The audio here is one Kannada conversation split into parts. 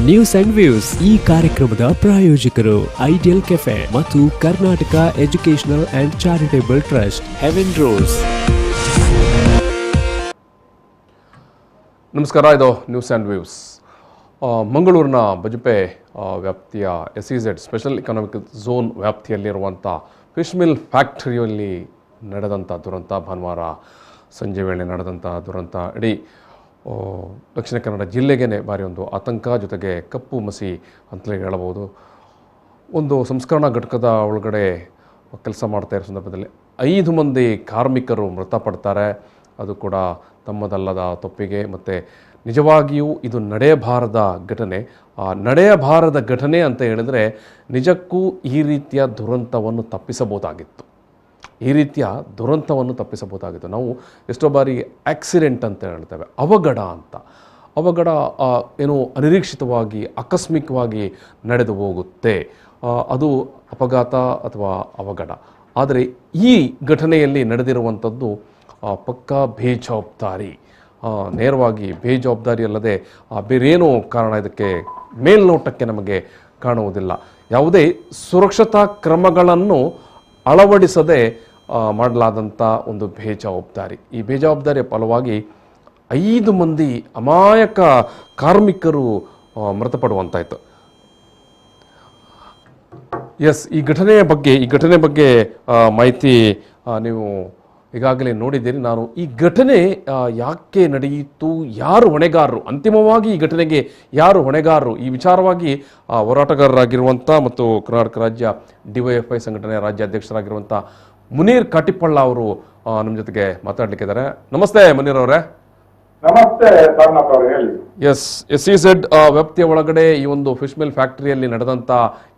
ನ್ಯೂಸ್ ಅಂಡ್ ವ್ಯೂಸ್ ಈ ಕಾರ್ಯಕ್ರಮದ ಪ್ರಾಯೋಜಕರು ಐಡಿಯಲ್ ಕೆಫೆ ಮತ್ತು Karnataka educational and charitable trust heaven rose. ನಮಸ್ಕಾರ, ಇದು ನ್ಯೂಸ್ ಆ್ಯಂಡ್ ವ್ಯೂಸ್. ಮಂಗಳೂರಿನ ಬಜಪೆ ವ್ಯಾಪ್ತಿಯ SEZ ಸ್ಪೆಷಲ್ ಎಕನಾಮಿಕ್ ಝೋನ್ ವ್ಯಾಪ್ತಿಯಲ್ಲಿರುವಂಥ ಫಿಶ್ ಮಿಲ್ ಫ್ಯಾಕ್ಟರಿಯಲ್ಲಿ ನಡೆದಂಥ ದುರಂತ, ಭಾನುವಾರ ಸಂಜೆ ವೇಳೆ ನಡೆದಂಥ ದುರಂತ ಇಡೀ ದಕ್ಷಿಣ ಕನ್ನಡ ಜಿಲ್ಲೆಗೇ ಭಾರಿ ಒಂದು ಆತಂಕ ಜೊತೆಗೆ ಕಪ್ಪು ಮಸಿ ಅಂತಲೇ ಹೇಳಬಹುದು. ಒಂದು ಸಂಸ್ಕರಣಾ ಘಟಕದ ಒಳಗಡೆ ಕೆಲಸ ಮಾಡ್ತಾ ಇರೋ ಸಂದರ್ಭದಲ್ಲಿ 5 ಮಂದಿ ಕಾರ್ಮಿಕರು ಮೃತಪಡ್ತಾರೆ. ಅದು ಕೂಡ ತಮ್ಮದಲ್ಲದ ತಪ್ಪಿಗೆ. ಮತ್ತು ನಿಜವಾಗಿಯೂ ಇದು ನಡೆಯಬಾರದ ಘಟನೆ. ನಡೆಯಬಾರದ ಘಟನೆ ಅಂತ ಹೇಳಿದರೆ ನಿಜಕ್ಕೂ ಈ ರೀತಿಯ ದುರಂತವನ್ನು ತಪ್ಪಿಸಬಹುದಾಗಿತ್ತು. ನಾವು ಎಷ್ಟೋ ಬಾರಿ ಆಕ್ಸಿಡೆಂಟ್ ಅಂತ ಹೇಳ್ತೇವೆ, ಅವಘಡ ಅಂತ. ಅವಘಡ ಏನು ಅನಿರೀಕ್ಷಿತವಾಗಿ ಆಕಸ್ಮಿಕವಾಗಿ ನಡೆದು ಹೋಗುತ್ತೆ, ಅದು ಅಪಘಾತ ಅಥವಾ ಅವಘಡ. ಆದರೆ ಈ ಘಟನೆಯಲ್ಲಿ ನಡೆದಿರುವಂಥದ್ದು ಪಕ್ಕಾ ಬೇಜವಾಬ್ದಾರಿ, ನೇರವಾಗಿ ಬೇಜವಾಬ್ದಾರಿ ಅಲ್ಲದೆ ಬೇರೇನೋ ಕಾರಣ ಇದಕ್ಕೆ ಮೇಲ್ನೋಟಕ್ಕೆ ನಮಗೆ ಕಾಣುವುದಿಲ್ಲ. ಯಾವುದೇ ಸುರಕ್ಷತಾ ಕ್ರಮಗಳನ್ನು ಅಳವಡಿಸದೆ ಮಾಡಲಾದಂಥ ಒಂದು ಬೇಜವಾಬ್ದಾರಿ. ಈ ಬೇಜವಾಬ್ದಾರಿಯ ಫಲವಾಗಿ 5 ಮಂದಿ ಅಮಾಯಕ ಕಾರ್ಮಿಕರು ಮೃತಪಡುವಂತಾಯಿತು. ಈ ಘಟನೆ ಬಗ್ಗೆ ಮಾಹಿತಿ ನೀವು ಈಗಾಗಲೇ ನೋಡಿದ್ದೀರಿ. ನಾನು ಈ ಘಟನೆ ಯಾಕೆ ನಡೆಯಿತು, ಯಾರು ಹೊಣೆಗಾರರು, ಅಂತಿಮವಾಗಿ ಈ ಘಟನೆಗೆ ಯಾರು ಹೊಣೆಗಾರರು, ಈ ವಿಚಾರವಾಗಿ ಹೋರಾಟಗಾರರಾಗಿರುವಂಥ ಮತ್ತು ಕರ್ನಾಟಕ ರಾಜ್ಯ DYFI ಸಂಘಟನೆಯ ರಾಜ್ಯ ಅಧ್ಯಕ್ಷರಾಗಿರುವಂಥ ಮುನೀರ್ ಕಾಟಿಪಳ್ಳ ಅವರು ನಮ್ಮ ಜೊತೆಗೆ ಮಾತಾಡಲಿಕ್ಕಿದ್ದಾರೆ. ನಮಸ್ತೆ ಮುನೀರ್ ಅವರೇ. ನಮಸ್ತೆ ಹೇಳಿ. SEZ ವ್ಯಾಪ್ತಿಯ ಒಳಗಡೆ ಈ ಒಂದು ಫಿಶ್ ಮಿಲ್ ಫ್ಯಾಕ್ಟರಿಯಲ್ಲಿ ನಡೆದಂಥ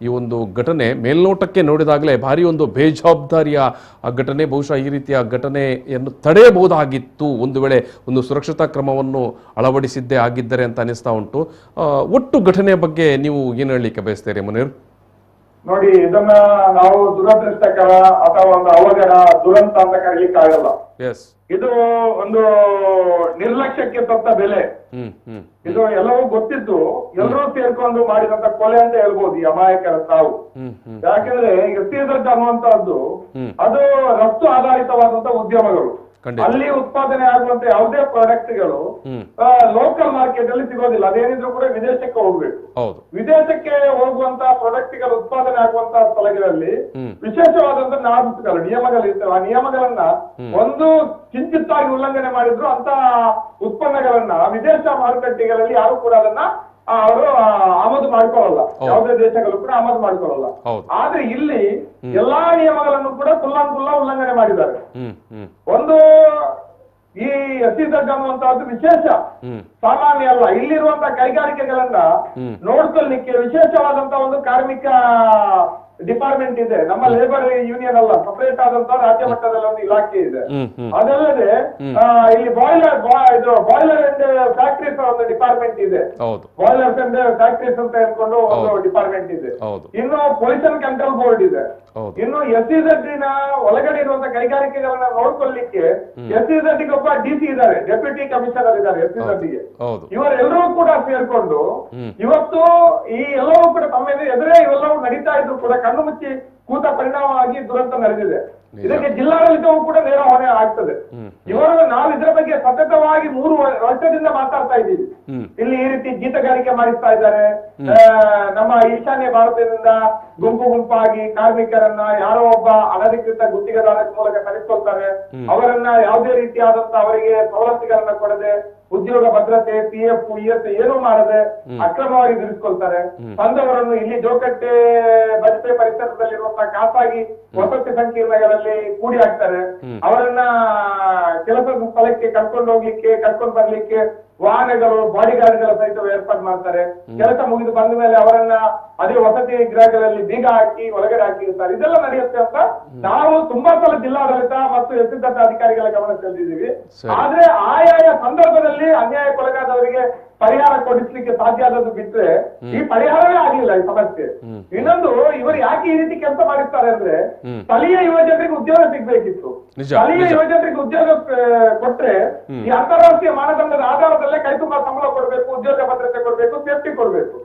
ಈ ಒಂದು ಘಟನೆ ಮೇಲ್ನೋಟಕ್ಕೆ ನೋಡಿದಾಗಲೇ ಭಾರಿ ಒಂದು ಬೇಜವಾಬ್ದಾರಿಯ ಘಟನೆ. ಬಹುಶಃ ಈ ರೀತಿಯ ಘಟನೆಯನ್ನು ತಡೆಯಬಹುದಾಗಿತ್ತು ಒಂದು ವೇಳೆ ಒಂದು ಸುರಕ್ಷತಾ ಕ್ರಮವನ್ನು ಅಳವಡಿಸಿದ್ದೇ ಆಗಿದ್ದರೆ ಅಂತ ಅನಿಸ್ತಾ ಉಂಟು. ಒಟ್ಟು ಘಟನೆಯ ಬಗ್ಗೆ ನೀವು ಏನು ಹೇಳಲಿಕ್ಕೆ ಬಯಸ್ತೀರಿ ಮುನೀರ್? ನೋಡಿ, ಇದನ್ನ ನಾವು ದುರದೃಷ್ಟಕರ ಅಥವಾ ಒಂದು ಅವಘಡ, ದುರಂತ ಅಂತ ಕರೀಲಿಕ್ಕೆ ಆಗಲ್ಲ. ಇದು ಒಂದು ನಿರ್ಲಕ್ಷ್ಯಕ್ಕೆ ತಕ್ಕ ಬೆಲೆ. ಇದು ಎಲ್ಲವೂ ಗೊತ್ತಿದ್ದು ಎಲ್ಲರೂ ಸೇರ್ಕೊಂಡು ಮಾಡಿದಂತ ಕೊಲೆ ಅಂತ ಹೇಳ್ಬೋದು ಈ ಅಮಾಯಕರ ತಾವು. ಯಾಕೆಂದ್ರೆ SEZ ಅನ್ನುವಂತಹದ್ದು ಅದು ರಫ್ತು ಆಧಾರಿತವಾದಂತ ಉದ್ಯಮಗಳು. ಅಲ್ಲಿ ಉತ್ಪಾದನೆ ಆಗುವಂತ ಯಾವುದೇ ಪ್ರಾಡಕ್ಟ್ಗಳು ಲೋಕಲ್ ಮಾರ್ಕೆಟ್ ಅಲ್ಲಿ ಸಿಗೋದಿಲ್ಲ. ಅದೇನಿದ್ರು ಕೂಡ ವಿದೇಶಕ್ಕೆ ಹೋಗ್ಬೇಕು. ವಿದೇಶಕ್ಕೆ ಹೋಗುವಂತ ಪ್ರಾಡಕ್ಟ್ಗಳು ಉತ್ಪಾದನೆ ಆಗುವಂತಹ ಸ್ಥಳಗಳಲ್ಲಿ ವಿಶೇಷವಾದಂತ ನಾಗರಿಕರು ನಿಯಮಗಳಿರ್ತವೆ. ಆ ನಿಯಮಗಳನ್ನ ಒಂದು ಕಿಂಚಿತ್ತಾಗಿ ಉಲ್ಲಂಘನೆ ಮಾಡಿದ್ರು ಅಂತ ಉತ್ಪನ್ನಗಳನ್ನ ವಿದೇಶ ಮಾರುಕಟ್ಟೆಗಳಲ್ಲಿ ಯಾರು ಕೂಡ ಅದನ್ನ ಅವರು ಆಮದು ಮಾಡ್ಕೊಳ್ಳಲ್ಲ. ಯಾವುದೇ ದೇಶಗಳು ಕೂಡ ಆಮದು ಮಾಡ್ಕೊಳ್ಳಲ್ಲ. ಆದ್ರೆ ಇಲ್ಲಿ ಎಲ್ಲಾ ನಿಯಮಗಳನ್ನು ಕೂಡ ಕುಲ್ಲಂಕುಲ್ಲ ಉಲ್ಲಂಘನೆ ಮಾಡಿದ್ದಾರೆ. ಒಂದು ಈ SEZ ಅನ್ನುವಂತಹದ್ದು ವಿಶೇಷ, ಸಾಮಾನ್ಯ ಅಲ್ಲ. ಇಲ್ಲಿರುವಂತಹ ಕೈಗಾರಿಕೆಗಳನ್ನ ನೋಡ್ಕೊಳ್ಳಿಕ್ಕೆ ವಿಶೇಷವಾದಂತ ಒಂದು ಕಾರ್ಮಿಕ ಡಿಪಾರ್ಟ್ಮೆಂಟ್ ಇದೆ. ನಮ್ಮ ಲೇಬರ್ ಯೂನಿಯನ್ ಅಲ್ಲ, ಸಪರೇಟ್ ಆದಂತ ರಾಜ್ಯ ಮಟ್ಟದಲ್ಲಿ ಒಂದು ಇಲಾಖೆ ಇದೆ. ಅದಲ್ಲದೆ ಇಲ್ಲಿ ಬಾಯ್ಲರ್ ಅಂಡ್ ಫ್ಯಾಕ್ಟರೀಸ್ ಒಂದು ಡಿಪಾರ್ಟ್ಮೆಂಟ್ ಇದೆ. ಬಾಯ್ಲರ್ಸ್ ಅಂಡ್ ಫ್ಯಾಕ್ಟರೀಸ್ ಅಂತ ಹೇಳ್ಕೊಂಡು ಒಂದು ಡಿಪಾರ್ಟ್ಮೆಂಟ್ ಇದೆ. ಇನ್ನು ಪೊಲ್ಯೂಷನ್ ಕಂಟ್ರೋಲ್ ಬೋರ್ಡ್ ಇದೆ. ಇನ್ನು SEZ ನ ಒಳಗಡೆ ಇರುವಂತಹ ಕೈಗಾರಿಕೆಗಳನ್ನ ನೋಡ್ಕೊಳ್ಳಿಕ್ಕೆ SEZ ಗೆ ಒಬ್ಬ DC ಇದ್ದಾರೆ, ಡೆಪ್ಯೂಟಿ ಕಮಿಷನರ್ ಇದ್ದಾರೆ SEZ ಗೆ. ಇವರೆಲ್ಲರೂ ಕೂಡ ಸೇರ್ಕೊಂಡು ಇವತ್ತು ಈ ಎಲ್ಲವೂ ಕೂಡ ತಮ್ಮ ಎದುರೇ ಇವೆಲ್ಲವೂ ನಡೀತಾ ಇದ್ರು ಕೂಡ ಕಣ್ಣು ಮುಚ್ಚಿ ಕೂತ ಪರಿಣಾಮವಾಗಿ ದುರಂತ ನಡೆದಿದೆ. ಇದಕ್ಕೆ ಜಿಲ್ಲಾಡಳಿತವೂ ಕೂಡ ನೇರ ಹೊಣೆ ಆಗ್ತದೆ. ಇವರು ನಾವು ಇದರ ಬಗ್ಗೆ ಸತತವಾಗಿ 3 ವರ್ಷದಿಂದ ಮಾತಾಡ್ತಾ ಇದ್ದೀವಿ. ಇಲ್ಲಿ ಈ ರೀತಿ ಗೀತಗಾರಿಕೆ ಮಾಡಿಸ್ತಾ ಇದ್ದಾರೆ. ನಮ್ಮ ಈಶಾನ್ಯ ಭಾರತದಿಂದ ಗುಂಪಾಗಿ ಕಾರ್ಮಿಕರನ್ನ ಯಾರೋ ಒಬ್ಬ ಅನಧಿಕೃತ ಗುತ್ತಿಗೆದಾರರ ಮೂಲಕ ಕರೆಸ್ಕೊಳ್ತಾರೆ. ಅವರನ್ನ ಯಾವುದೇ ರೀತಿಯಾದಂತ ಅವರಿಗೆ ಸವಲತ್ತುಗಳನ್ನ ಕೊಡದೆ, ಉದ್ಯೋಗ ಭದ್ರತೆ, PF, ES ಏನೂ ಮಾಡದೆ ಅಕ್ರಮವಾಗಿ ದುರಿಸ್ಕೊಳ್ತಾರೆ. ಬಂದವರನ್ನು ಇಲ್ಲಿ ಜೋಕಟ್ಟೆ ಬಜಪೆ ಪರಿಸರದಲ್ಲಿರುವಂತಹ ಖಾಸಗಿ ವಸತಿ ಸಂಕೀರ್ಣಗಳಲ್ಲಿ ಕೂಡಿ ಹಾಕ್ತಾರೆ. ಅವರನ್ನ ಕೆಲಸದ ಸ್ಥಳಕ್ಕೆ ಕರ್ಕೊಂಡು ಹೋಗ್ಲಿಕ್ಕೆ, ಕರ್ಕೊಂಡು ಬರ್ಲಿಕ್ಕೆ ವಾಹನಗಳು, ಬಾಡಿಗಾರ್ಡ್ಗಳ ಸಹಿತ ಏರ್ಪಾಡು ಮಾಡ್ತಾರೆ. ಕೆಲಸ ಮುಗಿದು ಬಂದ ಮೇಲೆ ಅವರನ್ನ ಅದೇ ವಸತಿ ಗೃಹಗಳಲ್ಲಿ ಬೀಗ ಹಾಕಿ ಒಳಗಡೆ ಹಾಕಿರ್ತಾರೆ. ಇದೆಲ್ಲ ನಡೆಯುತ್ತೆ ಅಂತ ನಾವು ತುಂಬಾ ಸಲ ಜಿಲ್ಲಾಡಳಿತ ಮತ್ತು SEZ ಅಧಿಕಾರಿಗಳ ಗಮನ ಸೆಳೆದಿದ್ದೀವಿ. ಆದ್ರೆ ಆಯಾಯ ಸಂದರ್ಭದಲ್ಲಿ ಅನ್ಯಾಯಕ್ಕೊಳಗಾದವರಿಗೆ ಪರಿಹಾರ ಕೊಡಿಸ್ಲಿಕ್ಕೆ ಸಾಧ್ಯ ಆದದ್ದು ಬಿಟ್ರೆ ಈ ಪರಿಹಾರವೇ ಆಗಿಲ್ಲ ಈ ಸಮಸ್ಯೆ. ಇನ್ನೊಂದು, ಇವರು ಯಾಕೆ ಈ ರೀತಿ ಕೆಲಸ ಮಾಡಿರ್ತಾರೆ ಅಂದ್ರೆ ಸ್ಥಳೀಯ ಯುವಜನರಿಗೆ ಉದ್ಯೋಗ ಸಿಗ್ಬೇಕಿತ್ತು. ಸ್ಥಳೀಯ ಯುವಜನರಿಗೆ ಉದ್ಯೋಗ ಕೊಟ್ರೆ ಈ ಅಂತಾರಾಷ್ಟ್ರೀಯ ಮಾನದಂಡದ ಆಧಾರದಲ್ಲೇ ಕೈ ತುಂಬಾ ಸಂಬಳ ಕೊಡ್ಬೇಕು, ಉದ್ಯೋಗ ಭದ್ರತೆ ಕೊಡ್ಬೇಕು, ಸೇಫ್ಟಿ ಕೊಡ್ಬೇಕು.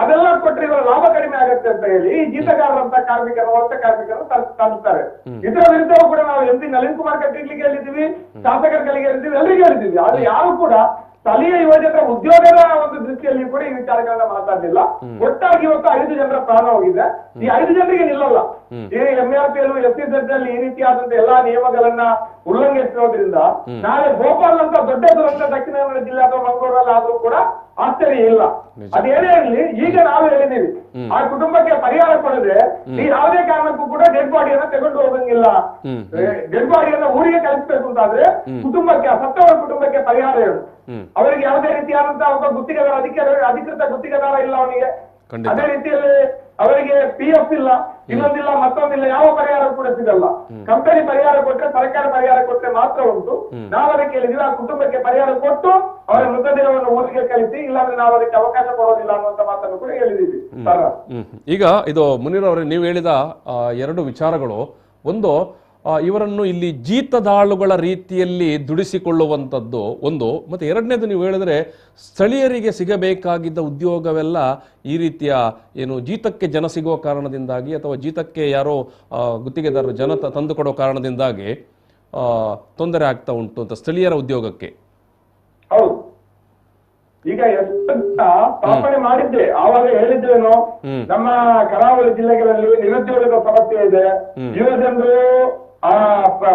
ಅದೆಲ್ಲ ಕೊಟ್ರೆ ಇವರ ಲಾಭ ಕಡಿಮೆ ಆಗುತ್ತೆ ಅಂತ ಹೇಳಿ ಈ ಜೀತಗಾರರಂತ ಕಾರ್ಮಿಕರು, ವಲಸೆ ಕಾರ್ಮಿಕರು ತಂತಾರೆ. ಇದರ ವಿರುದ್ಧವೂ ಕೂಡ ನಾವು MP ನಳಿನ್ ಕುಮಾರ್ ಕಟೀಲ್ಗೆ ಹೇಳಿದೀವಿ, ಶಾಸಕರಿಗೆ ಹೇಳಿದೀವಿ, ಎಲ್ಲರಿಗೂ ಹೇಳಿದೀವಿ. ಆದ್ರೆ ಯಾರು ಕೂಡ ಸ್ಥಳೀಯ ಯುವಜನರ ಉದ್ಯೋಗದ ಒಂದು ದೃಷ್ಟಿಯಲ್ಲಿ ಕೂಡ ಈ ವಿಚಾರಗಳನ್ನ ಮಾತಾಡಲಿಲ್ಲ. ಒಟ್ಟಾಗಿ ಇವತ್ತು 5 ಜನರ ಪ್ರಾಣ ಹೋಗಿದೆ. ಈ 5 ಜನರಿಗೆ ನಿಲ್ಲಲ್ಲ. ಈ MRPL SEZ ಅಲ್ಲಿ ಈ ರೀತಿಯಾದಂತ ಎಲ್ಲಾ ನಿಯಮಗಳನ್ನ ಉಲ್ಲಂಘಿಸಿರೋದ್ರಿಂದ ನಾಳೆ ಗೋಪಾಲ್ ಅಂತ ದೊಡ್ಡ ದುರಂತ ದಕ್ಷಿಣ ಕನ್ನಡ ಜಿಲ್ಲೆ ಅಥವಾ ಮಂಗಳೂರಲ್ಲಿ ಆದ್ರೂ ಕೂಡ ಆಶ್ಚರ್ಯ ಇಲ್ಲ. ಅದೇನೇ ಇರಲಿ, ಈಗ ನಾವು ಹೇಳಿದೀವಿ ಆ ಕುಟುಂಬಕ್ಕೆ ಪರಿಹಾರ ಕೊಡದೆ ಈ ಯಾವುದೇ ಕಾರಣಕ್ಕೂ ಕೂಡ ಡೆಡ್ ಬಾಡಿಯನ್ನ ತಗೊಂಡು ಹೋಗಂಗಿಲ್ಲ. ಡೆಡ್ ಬಾಡಿಯನ್ನ ಊರಿಗೆ ಕಳಿಸ್ಬೇಕು ಅಂತಾದ್ರೆ ಕುಟುಂಬಕ್ಕೆ, ಸತ್ತವರ ಕುಟುಂಬಕ್ಕೆ ಪರಿಹಾರ ಹೇಳು. ಅವರಿಗೆ ಯಾವುದೇ ರೀತಿಯಾದಂತಹ ಒಬ್ಬ ಗುತ್ತಿಗೆದಾರ, ಅಧಿಕೃತ ಗುತ್ತಿಗೆದಾರ ಇಲ್ಲ ಅವನಿಗೆ. ಅದೇ ರೀತಿಯಲ್ಲಿ ಅವರಿಗೆ PF ಇಲ್ಲ, ಇನ್ನೊಂದಿಲ್ಲ, ಮತ್ತೊಂದಿಲ್ಲ, ಯಾವ ಪರಿಹಾರ ಕೂಡ ಸಿಗಲ್ಲ. ಕಂಪನಿ ಪರಿಹಾರ ಕೊಟ್ರೆ, ಸರ್ಕಾರ ಪರಿಹಾರ ಕೊಟ್ರೆ ಮಾತ್ರ ಉಂಟು. ನಾವು ಅದಕ್ಕೆ ಹೇಳಿದ್ವಿ, ಆ ಕುಟುಂಬಕ್ಕೆ ಪರಿಹಾರ ಕೊಟ್ಟು ಅವರ ಮೃತದೇಹವನ್ನು ಊರಿಗೆ ಕಳಿಸಿ, ಇಲ್ಲಾಂದ್ರೆ ನಾವು ಅದಕ್ಕೆ ಅವಕಾಶ ಕೊಡೋದಿಲ್ಲ ಅನ್ನುವಂತ ಮಾತನ್ನು ಕೂಡ ಹೇಳಿದೀವಿ. ಈಗ ಇದು ಮುನೀರ್ ಅವರೇ, ನೀವು ಹೇಳಿದ 2 ವಿಚಾರಗಳು, ಒಂದು ಇವರನ್ನು ಇಲ್ಲಿ ಜೀತದಾಳುಗಳ ರೀತಿಯಲ್ಲಿ ದುಡಿಸಿಕೊಳ್ಳುವಂಥದ್ದು ಒಂದು, ಮತ್ತು ಎರಡನೇದು ನೀವು ಹೇಳಿದ್ರೆ ಸ್ಥಳೀಯರಿಗೆ ಸಿಗಬೇಕಾಗಿದ್ದ ಉದ್ಯೋಗವೆಲ್ಲ ಈ ರೀತಿಯ ಏನು ಜೀತಕ್ಕೆ ಜನ ಸಿಗುವ ಕಾರಣದಿಂದಾಗಿ ಅಥವಾ ಜೀತಕ್ಕೆ ಯಾರೋ ಗುತ್ತಿಗೆದಾರರು ಜನ ತಂದುಕೊಡೋ ಕಾರಣದಿಂದಾಗಿ ತೊಂದರೆ ಆಗ್ತಾ ಉಂಟು ಅಂತ ಸ್ಥಳೀಯರ ಉದ್ಯೋಗಕ್ಕೆ. ಹೌದು, ಈಗ ಸ್ಥಾಪನೆ ಮಾಡಿದ್ದೆ ಆವಾಗ ಹೇಳಿದ್ದೇನು, ನಮ್ಮ ಕರಾವಳಿ ಜಿಲ್ಲೆಗಳಲ್ಲಿ ನಿರುದ್ಯೋಗದ ಸಮಸ್ಯೆ ಇದೆ. ಯುವಜನರು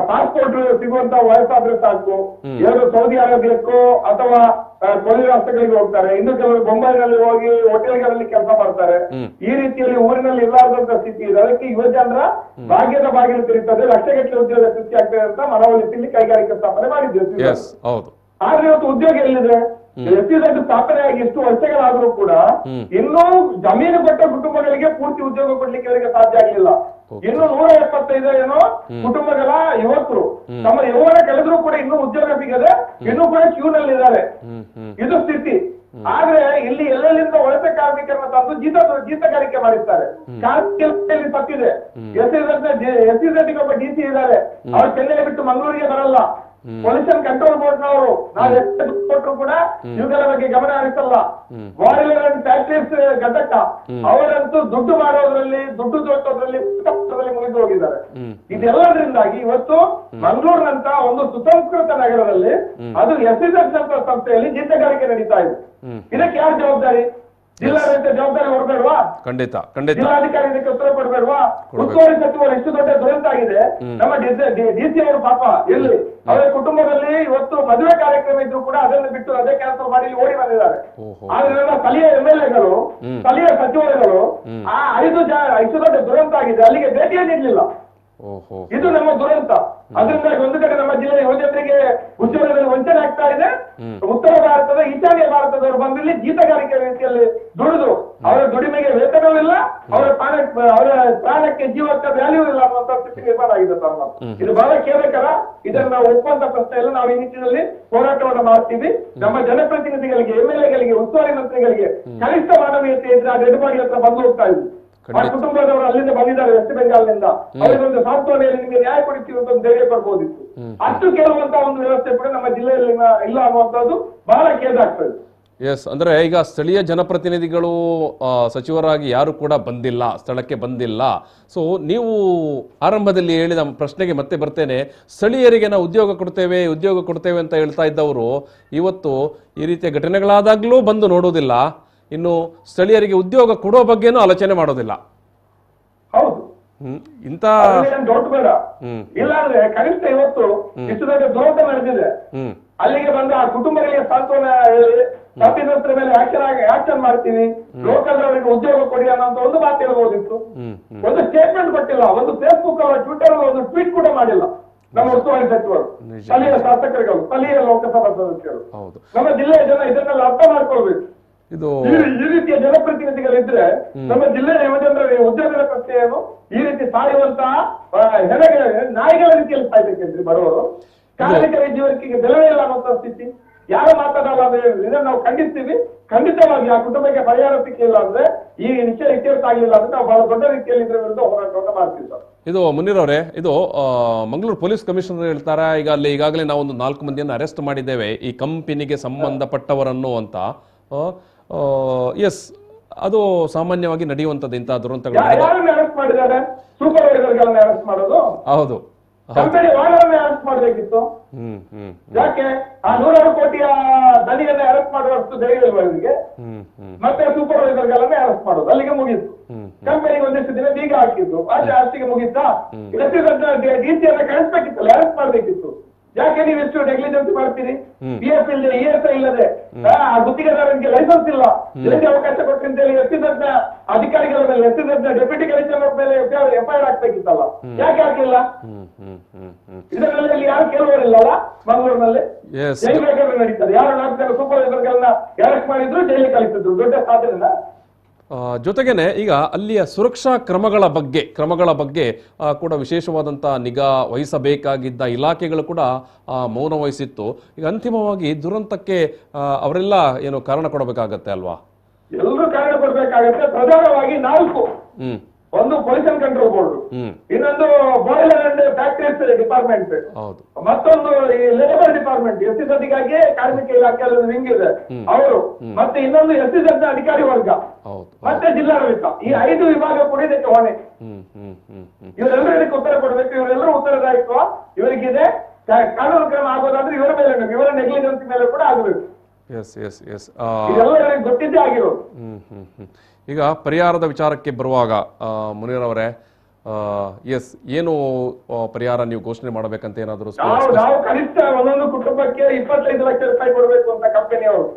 ಪಾಸ್ಪೋರ್ಟ್ ಸಿಗುವಂತ ವಯಸ್ಸಾದ್ರೆ ಸಾಕು, ಎರಡು ಸೌದಿ ಅರೇಬಿಯಕ್ಕೋ ಅಥವಾ ಕೊಲ್ಲಿ ರಾಷ್ಟ್ರಗಳಿಗೆ ಹೋಗ್ತಾರೆ, ಇನ್ನು ಕೆಲವರು ಬೊಂಬೈನಲ್ಲಿ ಹೋಗಿ ಹೋಟೆಲ್ಗಳಲ್ಲಿ ಕೆಲಸ ಮಾಡ್ತಾರೆ. ಈ ರೀತಿಯಲ್ಲಿ ಊರಿನಲ್ಲಿ ಇಲ್ಲಾರ್ದಂತ ಸ್ಥಿತಿ ಇದೆ. ಅದಕ್ಕೆ ಯುವಜನರ ಭಾಗ್ಯದ ಬಾಗಿಲು ತೆರೀತದೆ, ಲಕ್ಷಗಟ್ಟಲೆ ಉದ್ಯೋಗ ಸೃಷ್ಟಿ ಆಗ್ತದೆ ಅಂತ ಮನವೊಲಿಸಲಿ ಕೈಗಾರಿಕೆ ಸ್ಥಾಪನೆ ಮಾಡಿದ್ದೇವೆ. ಆದ್ರೆ ಇವತ್ತು ಉದ್ಯೋಗ ಎಲ್ಲಿದೆ? SEZ ಸ್ಥಾಪನೆ ಆಗಿ ಎಷ್ಟು ವರ್ಷಗಳಾದ್ರೂ ಕೂಡ ಇನ್ನೂ ಜಮೀನು ಕೊಟ್ಟ ಕುಟುಂಬಗಳಿಗೆ ಪೂರ್ತಿ ಉದ್ಯೋಗ ಕೊಡ್ಲಿಕ್ಕೆ ಅವರಿಗೆ ಸಾಧ್ಯ ಆಗಲಿಲ್ಲ. ಇನ್ನು 175 ಏನೋ ಕುಟುಂಬಗಳ ಯುವಕರು ತಮ್ಮ ಯೌವನ ಕಳೆದ್ರೂ ಕೂಡ ಇನ್ನೂ ಉದ್ಯೋಗ ಸಿಗದೆ ಇನ್ನೂ ಕೂಡ ಕ್ಯೂನಲ್ಲಿ ಇದ್ದಾರೆ. ಇದು ಸ್ಥಿತಿ. ಆದ್ರೆ ಇಲ್ಲಿ ಎಲ್ಲೆಲ್ಲಿಂದ ವಲಸೆ ಕಾರ್ಮಿಕರನ್ನ ತಂದು ಜೀತಗಾರಿಕೆ ಮಾಡಿರ್ತಾರೆ. ಕಾರ್ಮಿಕರಲ್ಲಿ ತಪ್ಪಿದೆ. SEZ ಒಬ್ಬ DC ಇದ್ದಾರೆ, ಅವ್ರು ಚೆನ್ನೈ ಬಿಟ್ಟು ಮಂಗಳೂರಿಗೆ ಬರಲ್ಲ. ಪೊಲ್ಯೂಷನ್ ಕಂಟ್ರೋಲ್ ಬೋರ್ಡ್ನವರು ನಾವು ಎಷ್ಟು ಕೊಟ್ಟರು ಕೂಡ ಇವುಗಳ ಬಗ್ಗೆ ಗಮನ ಹರಿಸಲ್ಲ. ಬಾಯ್ಲರ್ ಅಂಡ್ ಫ್ಯಾಕ್ಟರೀಸ್ ಘಟಕ ಅವರಂತೂ ದುಡ್ಡು ಮಾಡೋದ್ರಲ್ಲಿ, ದುಡ್ಡು ಜೋಟೋದ್ರಲ್ಲಿ ಮುಗಿದು ಹೋಗಿದ್ದಾರೆ. ಇದೆಲ್ಲದರಿಂದಾಗಿ ಇವತ್ತು ಮಂಗಳೂರಿನಂತ ಒಂದು ಸುಸಂಸ್ಕೃತ ನಗರದಲ್ಲಿ ಅದು SEZ ಅಂತ ಸಂಸ್ಥೆಯಲ್ಲಿ ಜೀತಗಾರಿಕೆ ನಡೀತಾ ಇದೆ. ಇದಕ್ಕೆ ಯಾರು ಜವಾಬ್ದಾರಿ? ಜಿಲ್ಲಾಡಳಿತ ಜವಾಬ್ದಾರಿ ಹೊರಬೇಡವಾ? ಖಂಡಿತ. ಜಿಲ್ಲಾಧಿಕಾರಿ ಇದಕ್ಕೆ ಉತ್ತರ ಕೊಡಬೇಡವಾ? ಉಸ್ತುವಾರಿ ಸಚಿವರು ಎಷ್ಟು ದೊಡ್ಡ ದುರಂತ ಆಗಿದೆ. ನಮ್ಮ DC ಅವರು ಪಾಪ ಎಲ್ಲಿ ಅವರ ಕುಟುಂಬದಲ್ಲಿ ಇವತ್ತು ಮದುವೆ ಕಾರ್ಯಕ್ರಮ ಇದ್ರು ಕೂಡ ಅದನ್ನು ಬಿಟ್ಟು ಅದೇ ಕೆಲಸ ಮಾಡಿ ಓಡಿ ಬಂದಿದ್ದಾರೆ. ಆದ್ರಿಂದ ಸ್ಥಳೀಯ MLAಗಳು, ಸ್ಥಳೀಯ ಸಚಿವರುಗಳು ಆ 5 ದೊಡ್ಡ ದುರಂತ ಆಗಿದೆ, ಅಲ್ಲಿಗೆ ಭೇಟಿಯೇ ನೀಡಲಿಲ್ಲ. ಇದು ನಮ್ಮ ದುರಂತ. ಅದರಿಂದ ಒಂದು ಕಡೆ ನಮ್ಮ ಜಿಲ್ಲೆಯ ಯುವಜನರಿಗೆ ಉದ್ಯೋಗದಲ್ಲಿ ವಂಚನೆ ಆಗ್ತಾ ಇದೆ. ಉತ್ತರ ಭಾರತದ, ಈಶಾನ್ಯ ಭಾರತದವರು ಬಂದಿಲ್ಲಿ ಜೀತಗಾರಿಕೆ ರೀತಿಯಲ್ಲಿ ದುಡಿದು ಅವರ ದುಡಿಮೆಗೆ ವೇತನವೂ ಇಲ್ಲ, ಅವರ ಪ್ರಾಣಕ್ಕೆ ಜೀವಕ್ಕೆ ವ್ಯಾಲ್ಯೂ ಇಲ್ಲ ಅನ್ನುವಂತ ಸ್ಥಿತಿ ನಿರ್ಮಾಣ ಆಗಿದೆ ಸರ್. ಇದು ಬಹಳ ಖೇದಕರ. ಇದನ್ನ ನಾವು ಒಪ್ಪುವಂತ ಪ್ರಶ್ನೆ ಇಲ್ಲ. ನಾವು ಈ ನಿಟ್ಟಿನಲ್ಲಿ ಹೋರಾಟವನ್ನು ಮಾಡ್ತೀವಿ. ನಮ್ಮ ಜನಪ್ರತಿನಿಧಿಗಳಿಗೆ, MLAಗಳಿಗೆ, ಉಸ್ತುವಾರಿ ಮಂತ್ರಿಗಳಿಗೆ ಕನಿಷ್ಠ ಮಾನವೀಯತೆ ಇದ್ರೆ ಆ ಡೆಡ್ ಬಾಡಿ ಹತ್ರ ಬಂದು ಹೋಗ್ತಾ ಇದ್ವಿ. ಆ ಕುಟುಂಬದವರು ಅಲ್ಲಿಂದ ಬಂದಿದ್ದಾರೆ, ವೆಸ್ಟ್ ಬೆಂಗಾಲ್ನಿಂದ. ಅವರಿಗೊಂದು ಸಾಂತ್ವನೆಯಲ್ಲಿ ನಿಮಗೆ ನ್ಯಾಯ ಕೊಡ್ತೀವಿ ಅಂತ ಒಂದು ಧೈರ್ಯ ಕೊಡ್ಬೋದಿತ್ತು. ಅಷ್ಟು ಕೇಳುವಂತ ಒಂದು ವ್ಯವಸ್ಥೆ ಕೂಡ ನಮ್ಮ ಜಿಲ್ಲೆಯಲ್ಲಿ ಇಲ್ಲ ಅನ್ನುವಂಥದ್ದು ಬಹಳ ಖೇದ ಆಗ್ತದೆ. ಎಸ್, ಅಂದ್ರೆ ಈಗ ಸ್ಥಳೀಯ ಜನಪ್ರತಿನಿಧಿಗಳು ಸಚಿವರಾಗಿ ಯಾರು ಕೂಡ ಬಂದಿಲ್ಲ, ಸ್ಥಳಕ್ಕೆ ಬಂದಿಲ್ಲ. ಸೊ ನೀವು ಆರಂಭದಲ್ಲಿ ಹೇಳಿದ ಪ್ರಶ್ನೆಗೆ ಮತ್ತೆ ಬರ್ತೇನೆ. ಸ್ಥಳೀಯರಿಗೆ ನಾವು ಉದ್ಯೋಗ ಕೊಡ್ತೇವೆ ಅಂತ ಹೇಳ್ತಾ ಇದ್ದವರು ಇವತ್ತು ಈ ರೀತಿಯ ಘಟನೆಗಳಾದಾಗ್ಲೂ ಬಂದು ನೋಡುವುದಿಲ್ಲ, ಇನ್ನು ಸ್ಥಳೀಯರಿಗೆ ಉದ್ಯೋಗ ಕೊಡೋ ಬಗ್ಗೆನೂ ಆಲೋಚನೆ ಮಾಡೋದಿಲ್ಲ. ಹೌದು, ಇಂತ ದೊಡ್ಡ ಬೇಡ. ಇಲ್ಲಾಂದ್ರೆ ಕನಿಷ್ಠ ಇವತ್ತು ಇಷ್ಟು ದೊಡ್ಡ ದುರಂತ ನಡೆದಿದೆ, ಅಲ್ಲಿಗೆ ಬಂದು ಆ ಕುಟುಂಬಗಳಿಗೆ ಸಾಂತ್ವನ ಹೇಳಿ ತಪ್ಪಿದಸ್ತ್ರ ಮೇಲೆ ಆಕ್ಷನ್ ಮಾಡ್ತೀವಿ, ಲೋಕಲ್ ಅವರಿಗೆ ಉದ್ಯೋಗ ಕೊಡಿ ಅನ್ನೋ ಒಂದು ಮಾತು ಹೇಳ್ಬೋದಿತ್ತು. ಒಂದು ಸ್ಟೇಟ್ಮೆಂಟ್ ಕೊಟ್ಟಿಲ್ಲ, ಒಂದು ಫೇಸ್ಬುಕ್ ಟ್ವಿಟರ್ ಒಂದು ಟ್ವೀಟ್ ಕೂಡ ಮಾಡಿಲ್ಲ ನಮ್ಮ ಉಸ್ತುವಾರಿ ಸಚಿವರು, ಸ್ಥಳೀಯ ಶಾಸಕರುಗಳು, ಸ್ಥಳೀಯ ಲೋಕಸಭಾ ಸದಸ್ಯರು. ನಮ್ಮ ಜಿಲ್ಲೆಯ ಜನ ಇದನ್ನೆಲ್ಲ ಅರ್ಥ ಮಾಡ್ಕೊಳ್ಬೇಕು. ಈ ರೀತಿಯ ಜನಪ್ರತಿನಿಧಿಗಳಿದ್ರೆ ನಮ್ಮ ಜಿಲ್ಲೆಯ ಯುವಜನರ ಉದ್ಯೋಗದ ಪ್ರಶ್ನೆ ಏನು? ಈ ರೀತಿ ಸಾಯುವಂತಹ ನಾಯಿಗಳ ರೀತಿಯಲ್ಲಿ ಸಾಯ್ಬೇಕಂದ್ರಿ ಬರೋರು. ಕಾರ್ಮಿಕರ ಜೀವನಕ್ಕೆ ಬೆಲೆ ಇಲ್ಲ ಅನ್ನುವಂತ ಸ್ಥಿತಿ. ಯಾರು ಮಾತಾಡಲ್ಲ ಅಂದ್ರೆ ಇದನ್ನ ನಾವು ಖಂಡಿಸ್ತೀವಿ. ಖಂಡಿತವಾಗಿ ಆ ಕುಟುಂಬಕ್ಕೆ ಪರಿಹಾರ ಸಿಕ್ಕಿಲ್ಲ ಅಂದ್ರೆ, ಈ ವಿಷಯ ಇತ್ಯರ್ಥ ಆಗಲಿಲ್ಲ ಅಂದ್ರೆ ನಾವು ಬಹಳ ದೊಡ್ಡ ರೀತಿಯಲ್ಲಿ ಇದರ ವಿರುದ್ಧ ಹೋರಾಟವನ್ನು ಮಾಡ್ತೀವಿ ಸರ್. ಇದು ಮುನೀರ್ ಅವರೇ, ಇದು ಮಂಗಳೂರು ಪೊಲೀಸ್ ಕಮಿಷನರ್ ಹೇಳ್ತಾರೆ ಈಗ ಅಲ್ಲಿ ಈಗಾಗಲೇ ನಾವು ಒಂದು 4 ಮಂದಿಯನ್ನು ಅರೆಸ್ಟ್ ಮಾಡಿದ್ದೇವೆ ಈ ಕಂಪನಿಗೆ ಸಂಬಂಧಪಟ್ಟವರನ್ನು ಅಂತ. ಎಸ್, ಅದು ಸಾಮಾನ್ಯವಾಗಿ ನಡೆಯುವಂಥದ್ದು ಇಂತಹ ದುರಂತಗಳು. ಯಾರನ್ನ ಅರೆಸ್ಟ್ ಮಾಡಿದ್ದಾರೆ? ಸೂಪರ್ವೈಸರ್ಗಳನ್ನ ಅರೆಸ್ಟ್ ಮಾಡೋದು? ಹೌದು, ಕಂಪನಿ ಓನರ್ನೇ ಅರೆಸ್ಟ್ ಮಾಡಬೇಕಿತ್ತು. ಯಾಕೆ ಆ 100 ಕೋಟಿಯ ದನಿಯನ್ನೇ ಅರೆಸ್ಟ್ ಮಾಡುವಷ್ಟು ಧೈರ್ಯ ಇಲ್ವಾ ಇವರಿಗೆ? ಮತ್ತೆ ಸೂಪರ್ವೈಸರ್ಗಳನ್ನೇ ಅರೆಸ್ಟ್ ಮಾಡೋದು, ಅಲ್ಲಿಗೆ ಮುಗೀತು. ಕಂಪನಿಗೆ ಒಂದಿಷ್ಟು ದಿನ ಬೀಗ ಹಾಕಿದ್ದು, ಅಷ್ಟಿಗೆ ಮುಗೀತಾ? ರೀತಿಯನ್ನ ಕಳಿಸ್ಬೇಕಿತ್ತಲ್ಲ, ಅರೆಸ್ಟ್ ಮಾಡ್ಬೇಕಿತ್ತು. ಯಾಕೆ ನೀವು ಎಷ್ಟು ನೆಗ್ಲಿಜೆನ್ಸ್ ಮಾಡ್ತೀರಿ? PF ಇಲ್ಲದೆ, ESI ಇಲ್ಲದೆ, ಗುತ್ತಿಗೆದಾರನಿಗೆ ಲೈಸೆನ್ಸ್ ಇಲ್ಲ, ಇದಕ್ಕೆ ಅವಕಾಶ ಕೊಟ್ಟು ಅಂತೇಳಿ SEZ ಅಧಿಕಾರಿಗಳ ಮೇಲೆ, SEZ ಡೆಪ್ಯೂಟಿ ಕಮಿಷನರ್ ಮೇಲೆ FIR ಹಾಕ್ಬೇಕಿತ್ತಲ್ಲ, ಯಾಕೆ ಹಾಕಿಲ್ಲ? ಇದರಲ್ಲಿ ಯಾರು ಕೇಳುವರಿಲ್ಲಲ್ಲ ಮಂಗಳೂರಿನಲ್ಲಿ? ಜೈಲು ಬೇಕಾದ್ರೆ ನಡೀತದೆ. ಯಾರು 4 ಜನ ಸೂಪರ್ವೈಸರ್ಗಳನ್ನ ಅರೆಸ್ಟ್ ಮಾಡಿದ್ರು, ಜೈಲಿಗೆ ಕಳಿಸಿದ್ರು, ದೊಡ್ಡ ಸಾಧನೆ. ಜೊತೆಗೇನೆ ಈಗ ಅಲ್ಲಿಯ ಸುರಕ್ಷಾ ಕ್ರಮಗಳ ಬಗ್ಗೆ ಕೂಡ ವಿಶೇಷವಾದಂಥ ನಿಗಾ ವಹಿಸಬೇಕಾಗಿದ್ದ ಇಲಾಖೆಗಳು ಕೂಡ ಮೌನ ವಹಿಸಿತ್ತು. ಈಗ ಅಂತಿಮವಾಗಿ ದುರಂತಕ್ಕೆ ಅವರೆಲ್ಲ ಏನು ಕಾರಣ ಕೊಡಬೇಕಾಗತ್ತೆ ಅಲ್ವಾ? ಎಲ್ಲರೂ ಕಾರಣ ಕೊಡಬೇಕಾಗತ್ತೆ. ಪ್ರಧಾನವಾಗಿ 4, ಒಂದು ಪೊಲ್ಯೂಷನ್ ಕಂಟ್ರೋಲ್ ಬೋರ್ಡ್, ಇನ್ನೊಂದು ಬಾಯ್ಲರ್ ಅಂಡ್ ಫ್ಯಾಕ್ಟರೀಸ್ ಡಿಪಾರ್ಟ್ಮೆಂಟ್, ಮತ್ತೊಂದು ಈ ಲೇಬರ್ ಡಿಪಾರ್ಟ್ಮೆಂಟ್, SEZಗಾಗಿ ಕಾರ್ಮಿಕ ಇಲಾಖೆ ವಿಂಗ್ ಇದೆ ಅವರು, ಮತ್ತೆ ಇನ್ನೊಂದು SEZ ಅಧಿಕಾರಿ ವರ್ಗ, ಮತ್ತೆ ಜಿಲ್ಲಾಡಳಿತ. ಈ 5 ವಿಭಾಗ ಕೂಡ ಇದಕ್ಕೆ ಹೊಣೆ. ಇವರೆಲ್ಲರೂ ಇದಕ್ಕೆ ಉತ್ತರ ಕೊಡಬೇಕು. ಇವರೆಲ್ಲರೂ ಉತ್ತರದಾಯಿತ್ವ ಇವರಿಗಿದೆ. ಕಾನೂನು ಕ್ರಮ ಆಗೋದಾದ್ರೆ ಇವರ ಮೇಲೆ, ಇವರ ನೆಗ್ಲಿಜೆನ್ಸ್ ಮೇಲೆ ಕೂಡ ಆಗಬೇಕು. ಇದೆಲ್ಲ ಗೊತ್ತಿದ್ದೇ ಆಗಿರೋದು. ಈಗ ಪರಿಹಾರದ ವಿಚಾರಕ್ಕೆ ಬರುವಾಗ ಮುನೀರ್ ಅವರೇ, ಎಸ್, ಏನು ಪರಿಹಾರ ನೀವು ಘೋಷಣೆ ಮಾಡಬೇಕಂತ ಏನಾದರೂ? ನಾವು ಕನಿಷ್ಠ ಒಂದೊಂದು ಕುಟುಂಬಕ್ಕೆ 25 ಲಕ್ಷ ರೂಪಾಯಿ ಕೊಡಬೇಕು ಅಂತ ಕಂಪನಿಯವರು,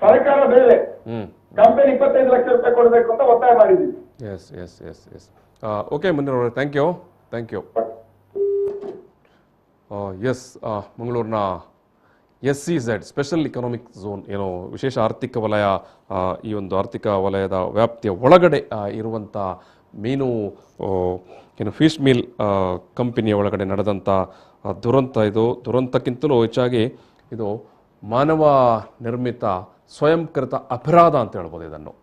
ಸರ್ಕಾರ ಬೇರೆ, ಕಂಪನಿ 25 ಲಕ್ಷ ರೂಪಾಯಿ ಕೊಡಬೇಕು ಅಂತ ಒತ್ತಾಯ ಮಾಡಿದ್ದೀವಿ. ಎಸ್. ಓಕೆ ಮುನೀರ್ ಅವರೇ, ಥ್ಯಾಂಕ್ ಯು. ಎಸ್, ಮಂಗಳೂರಿನ SEZ ಸ್ಪೆಷಲ್ ಇಕನಾಮಿಕ್ ಝೋನ್, ಏನು ವಿಶೇಷ ಆರ್ಥಿಕ ವಲಯ, ಈ ಒಂದು ಆರ್ಥಿಕ ವಲಯದ ವ್ಯಾಪ್ತಿಯ ಒಳಗಡೆ ಇರುವಂಥ ಮೀನು ಏನು ಫಿಶ್ ಮಿಲ್ ಕಂಪನಿಯ ಒಳಗಡೆ ನಡೆದಂಥ ದುರಂತ ಇದು. ದುರಂತಕ್ಕಿಂತಲೂ ಹೆಚ್ಚಾಗಿ ಇದು ಮಾನವ ನಿರ್ಮಿತ ಸ್ವಯಂಕೃತ ಅಪರಾಧ ಅಂತ ಹೇಳ್ಬೋದು ಇದನ್ನು.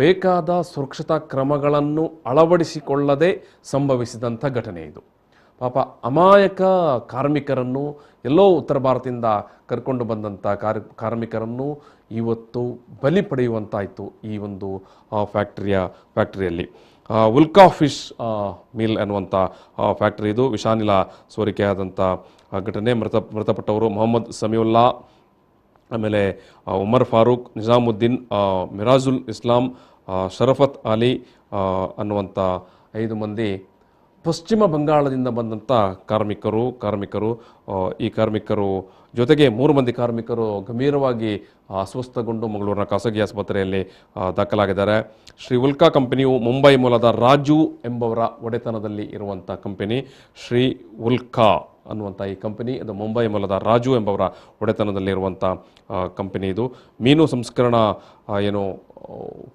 ಬೇಕಾದ ಸುರಕ್ಷತಾ ಕ್ರಮಗಳನ್ನು ಅಳವಡಿಸಿಕೊಳ್ಳದೆ ಸಂಭವಿಸಿದಂಥ ಘಟನೆ ಇದು. ಪಾಪ ಅಮಾಯಕ ಕಾರ್ಮಿಕರನ್ನು, ಎಲ್ಲೋ ಉತ್ತರ ಭಾರತದಿಂದ ಕರ್ಕೊಂಡು ಬಂದಂಥ ಕಾರ್ಮಿಕರನ್ನು ಇವತ್ತು ಬಲಿ ಪಡೆಯುವಂತಾಯಿತು ಈ ಒಂದು ಫ್ಯಾಕ್ಟ್ರಿಯಲ್ಲಿ. ಉಲ್ಕಾ ಫಿಶ್ ಮಿಲ್ ಅನ್ನುವಂಥ ಫ್ಯಾಕ್ಟ್ರಿ ಇದು. ವಿಷಾನಿಲ ಸೋರಿಕೆಯಾದಂಥ ಘಟನೆ. ಮೃತಪಟ್ಟವರು ಮೊಹಮ್ಮದ್ ಸಮೀವುಲ್ಲಾ, ಆಮೇಲೆ ಉಮರ್ ಫಾರೂಕ್, ನಿಜಾಮುದ್ದೀನ್, ಮಿರಾಜುಲ್ ಇಸ್ಲಾಂ, ಶರಫತ್ ಅಲಿ ಅನ್ನುವಂಥ 5 ಮಂದಿ ಪಶ್ಚಿಮ ಬಂಗಾಳದಿಂದ ಬಂದಂಥ ಕಾರ್ಮಿಕರು. ಈ ಕಾರ್ಮಿಕರು ಜೊತೆಗೆ 3 ಮಂದಿ ಕಾರ್ಮಿಕರು ಗಂಭೀರವಾಗಿ ಅಸ್ವಸ್ಥಗೊಂಡು ಮಂಗಳೂರಿನ ಖಾಸಗಿ ಆಸ್ಪತ್ರೆಯಲ್ಲಿ ದಾಖಲಾಗಿದ್ದಾರೆ. ಶ್ರೀ ಉಲ್ಕಾ ಕಂಪನಿಯು ಮುಂಬೈ ಮೂಲದ ರಾಜು ಎಂಬವರ ಒಡೆತನದಲ್ಲಿ ಇರುವಂಥ ಕಂಪನಿ. ಶ್ರೀ ಉಲ್ಕಾ ಅನ್ನುವಂಥ ಈ ಕಂಪನಿ ಅದು ಮುಂಬೈ ಮೂಲದ ರಾಜು ಎಂಬವರ ಒಡೆತನದಲ್ಲಿರುವಂಥ ಕಂಪನಿ ಇದು. ಮೀನು ಸಂಸ್ಕರಣಾ ಏನು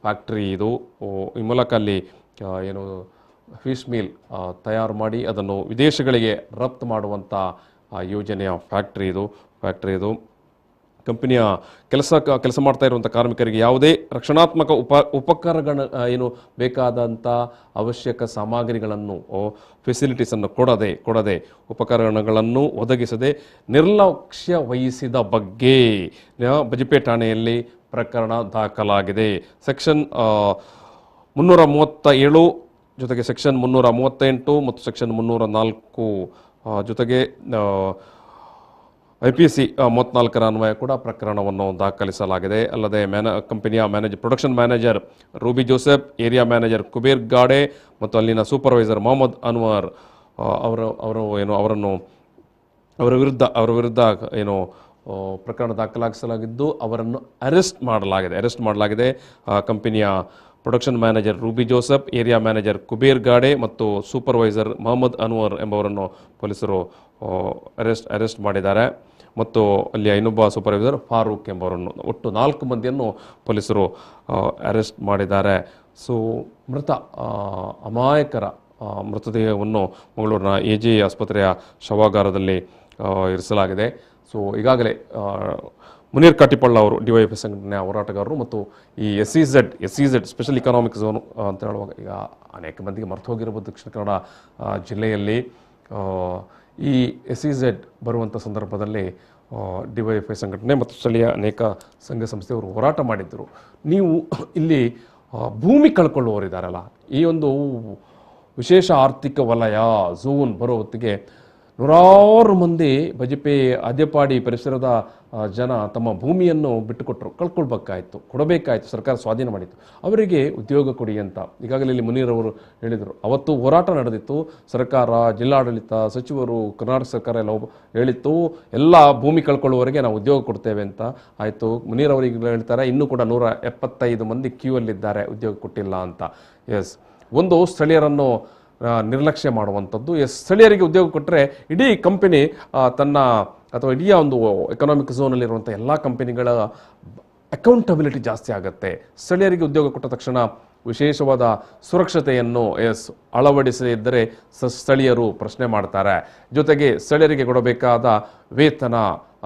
ಫ್ಯಾಕ್ಟ್ರಿ ಇದು. ಈ ಮೂಲಕ ಅಲ್ಲಿ ಏನು ಫಿಶ್ ಮೀಲ್ ತಯಾರು ಮಾಡಿ ಅದನ್ನು ವಿದೇಶಗಳಿಗೆ ರಫ್ತು ಮಾಡುವಂಥ ಯೋಜನೆಯ ಫ್ಯಾಕ್ಟ್ರಿ ಇದು. ಕಂಪನಿಯ ಕೆಲಸ ಮಾಡ್ತಾ ಇರುವಂಥ ಕಾರ್ಮಿಕರಿಗೆ ಯಾವುದೇ ರಕ್ಷಣಾತ್ಮಕ ಉಪಕರಣಗಳ ಏನು ಬೇಕಾದಂಥ ಅವಶ್ಯಕ ಸಾಮಗ್ರಿಗಳನ್ನು, ಫೆಸಿಲಿಟೀಸನ್ನು ಕೊಡದೆ ಉಪಕರಣಗಳನ್ನು ಒದಗಿಸದೆ ನಿರ್ಲಕ್ಷ್ಯ ವಹಿಸಿದ ಬಗ್ಗೆ ಬಜಿಪೆ ಠಾಣೆಯಲ್ಲಿ ಪ್ರಕರಣ ದಾಖಲಾಗಿದೆ. ಸೆಕ್ಷನ್ 337 ಜೊತೆಗೆ ಸೆಕ್ಷನ್ 338 ಮತ್ತು ಸೆಕ್ಷನ್ 304 ಜೊತೆಗೆ IPC 34ರ ಅನ್ವಯ ಕೂಡ ಪ್ರಕರಣವನ್ನು ದಾಖಲಿಸಲಾಗಿದೆ. ಅಲ್ಲದೆ ಕಂಪನಿಯ production manager Ruby Joseph, area manager Kuber Gade ಮತ್ತು ಅಲ್ಲಿನ ಸೂಪರ್ವೈಸರ್ ಮೊಹಮ್ಮದ್ ಅನ್ವರ್ ಅವರ ವಿರುದ್ಧ ಏನು ಪ್ರಕರಣ ದಾಖಲಿಸಲಾಗಿದ್ದು ಅವರನ್ನು ಅರೆಸ್ಟ್ ಮಾಡಲಾಗಿದೆ. ಕಂಪನಿಯ production manager Ruby Joseph, area manager Kuber Gade ಮತ್ತು ಸೂಪರ್ವೈಸರ್ ಮೊಹಮ್ಮದ್ ಅನ್ವರ್ ಎಂಬವರನ್ನು ಪೊಲೀಸರು ಅರೆಸ್ಟ್ ಮಾಡಿದ್ದಾರೆ. ಮತ್ತು ಅಲ್ಲಿ ಇನ್ನೊಬ್ಬ ಸೂಪರ್ವೈಸರ್ ಫಾರೂಕ್ ಎಂಬವರನ್ನು, ಒಟ್ಟು 4 ಮಂದಿಯನ್ನು ಪೊಲೀಸರು ಅರೆಸ್ಟ್ ಮಾಡಿದ್ದಾರೆ. ಸೊ ಮೃತ ಅಮಾಯಕರ ಮೃತದೇಹವನ್ನು ಮಂಗಳೂರಿನ AJ ಆಸ್ಪತ್ರೆಯ ಶವಾಗಾರದಲ್ಲಿ ಇರಿಸಲಾಗಿದೆ. ಸೊ ಈಗಾಗಲೇ ಮುನೀರ್ ಕಾಟಿಪಳ್ಳ ಅವರು ಡಿವೈಎಫ್ಐ ಸಂಘಟನೆಯ ಹೋರಾಟಗಾರರು ಮತ್ತು ಈ S E Z special economic zone ಅಂತ ಹೇಳುವಾಗ ಈಗ ಅನೇಕ ಮಂದಿಗೆ ಮರ್ತು ಹೋಗಿರ್ಬೋದು ದಕ್ಷಿಣ ಕನ್ನಡ ಜಿಲ್ಲೆಯಲ್ಲಿ ಈ ಎಸ್ ಇ ಝೆಡ್ ಬರುವಂಥ ಸಂದರ್ಭದಲ್ಲಿ ಡಿವೈಎಫ್ಐ ಸಂಘಟನೆ ಮತ್ತು ಸ್ಥಳೀಯ ಅನೇಕ ಸಂಘ ಸಂಸ್ಥೆಯವರು ಹೋರಾಟ ಮಾಡಿದ್ದರು. ನೀವು ಇಲ್ಲಿ ಭೂಮಿ ಕಳ್ಕೊಳ್ಳುವವರಿದ್ದಾರಲ್ಲ, ಈ ಒಂದು ವಿಶೇಷ ಆರ್ಥಿಕ ವಲಯ ಝೋನ್ ಬರೋ ಹೊತ್ತಿಗೆ ನೂರಾರು ಮಂದಿ ಬಜಪೆ ಅದ್ಯಪಾಡಿ ಪರಿಸರದ ಜನ ತಮ್ಮ ಭೂಮಿಯನ್ನು ಬಿಟ್ಟುಕೊಟ್ಟರು, ಕಳ್ಕೊಳ್ಬೇಕಾಯ್ತು, ಕೊಡಬೇಕಾಯಿತು, ಸರ್ಕಾರ ಸ್ವಾಧೀನ ಮಾಡಿತ್ತು. ಅವರಿಗೆ ಉದ್ಯೋಗ ಕೊಡಿ ಅಂತ ಈಗಾಗಲೇ ಇಲ್ಲಿ ಮುನೀರ್ ಅವರು ಹೇಳಿದರು. ಅವತ್ತು ಹೋರಾಟ ನಡೆದಿತ್ತು, ಸರ್ಕಾರ, ಜಿಲ್ಲಾಡಳಿತ, ಸಚಿವರು, ಕರ್ನಾಟಕ ಸರ್ಕಾರ ಎಲ್ಲ ಹೇಳಿತ್ತು ಎಲ್ಲ ಭೂಮಿ ಕಳ್ಕೊಳ್ಳುವವರೆಗೆ ನಾವು ಉದ್ಯೋಗ ಕೊಡ್ತೇವೆ ಅಂತ. ಆಯಿತು, ಮುನೀರ್ ಅವರಿಗೆ ಹೇಳ್ತಾರೆ ಇನ್ನೂ ಕೂಡ 175 ಮಂದಿ ಕ್ಯೂ ಅಲ್ಲಿದ್ದಾರೆ ಉದ್ಯೋಗ ಕೊಟ್ಟಿಲ್ಲ ಅಂತ. ಎಸ್, ಒಂದು ಸ್ಥಳೀಯರನ್ನು ನಿರ್ಲಕ್ಷ್ಯ ಮಾಡುವಂಥದ್ದು. ಸ್ಥಳೀಯರಿಗೆ ಉದ್ಯೋಗ ಕೊಟ್ಟರೆ ಇಡೀ ಕಂಪನಿ ತನ್ನ ಅಥವಾ ಇಡೀ ಒಂದು ಎಕನಾಮಿಕ್ ಝೋನಲ್ಲಿರುವಂಥ ಎಲ್ಲ ಕಂಪನಿಗಳ ಅಕೌಂಟಬಿಲಿಟಿ ಜಾಸ್ತಿ ಆಗುತ್ತೆ. ಸ್ಥಳೀಯರಿಗೆ ಉದ್ಯೋಗ ಕೊಟ್ಟ ತಕ್ಷಣ ವಿಶೇಷವಾದ ಸುರಕ್ಷತೆಯನ್ನು ಅಳವಡಿಸದಿದ್ದರೆ ಸ್ಥಳೀಯರು ಪ್ರಶ್ನೆ ಮಾಡ್ತಾರೆ. ಜೊತೆಗೆ ಸ್ಥಳೀಯರಿಗೆ ಕೊಡಬೇಕಾದ ವೇತನ